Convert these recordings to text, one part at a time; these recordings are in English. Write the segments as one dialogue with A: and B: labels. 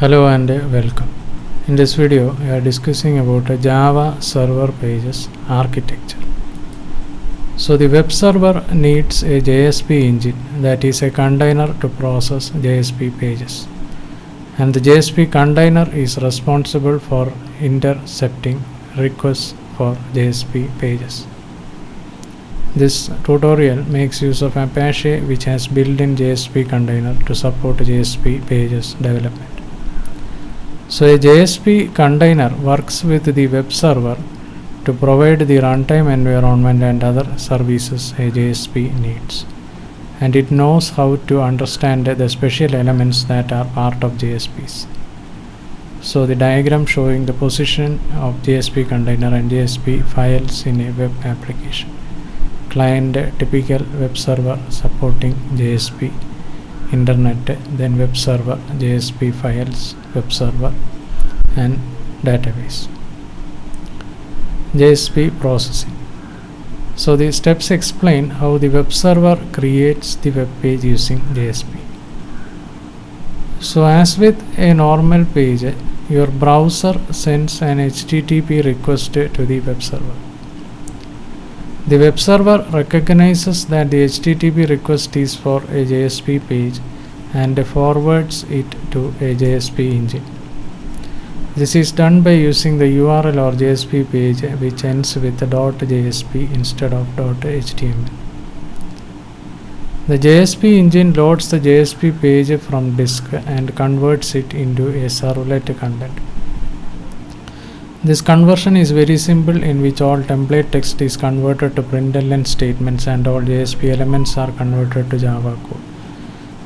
A: Hello and welcome. In this video, we are discussing about a Java server pages architecture. So the web server needs a JSP engine, that is a container to process JSP pages. And the JSP container is responsible for intercepting requests for JSP pages. This tutorial makes use of Apache, which has built-in JSP container to support JSP pages development. So a JSP container works with the web server to provide the runtime environment and other services a JSP needs. And it knows how to understand the special elements that are part of JSPs. So the diagram showing the position of JSP container and JSP files in a web application. Client, typical web server supporting JSP, internet, then web server, JSP files, web server and database. JSP processing. So the steps explain how the web server creates the web page using JSP. So as with a normal page, your browser sends an HTTP request to the web server. The web server recognizes that the HTTP request is for a JSP page and forwards it to a JSP engine. This is done by using the URL or JSP page which ends with .jsp instead of .html. The JSP engine loads the JSP page from disk and converts it into a servlet content. This conversion is very simple, in which all template text is converted to println statements and all JSP elements are converted to Java code.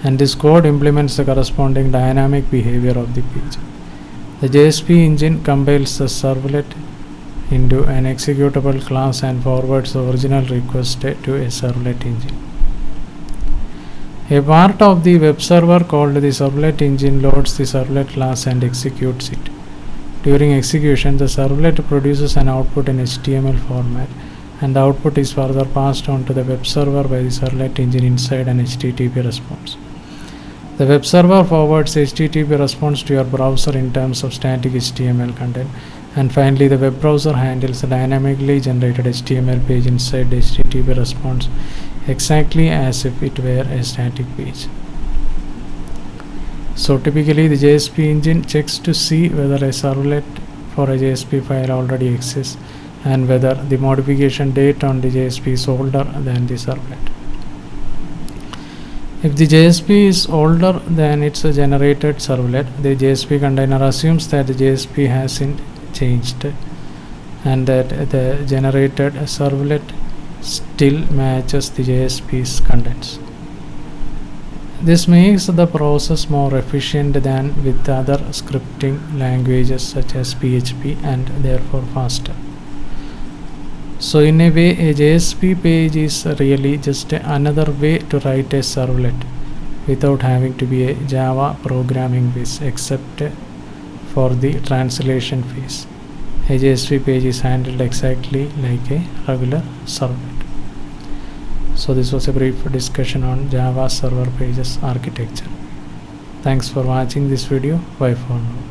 A: And this code implements the corresponding dynamic behavior of the page. The JSP engine compiles the servlet into an executable class and forwards the original request to a servlet engine. A part of the web server called the servlet engine loads the servlet class and executes it. During execution, the servlet produces an output in HTML format, and the output is further passed on to the web server by the servlet engine inside an HTTP response. The web server forwards HTTP response to your browser in terms of static HTML content, and finally the web browser handles the dynamically generated HTML page inside the HTTP response exactly as if it were a static page. So typically the JSP engine checks to see whether a servlet for a JSP file already exists and whether the modification date on the JSP is older than the servlet. If the JSP is older than its generated servlet, the JSP container assumes that the JSP hasn't changed and that the generated servlet still matches the JSP's contents. This makes the process more efficient than with other scripting languages such as PHP and therefore faster. So in a way, a JSP page is really just another way to write a servlet without having to be a Java programming phase, except for the translation phase. A JSP page is handled exactly like a regular servlet. So this was a brief discussion on Java server pages architecture. Thanks for watching this video. Bye for now.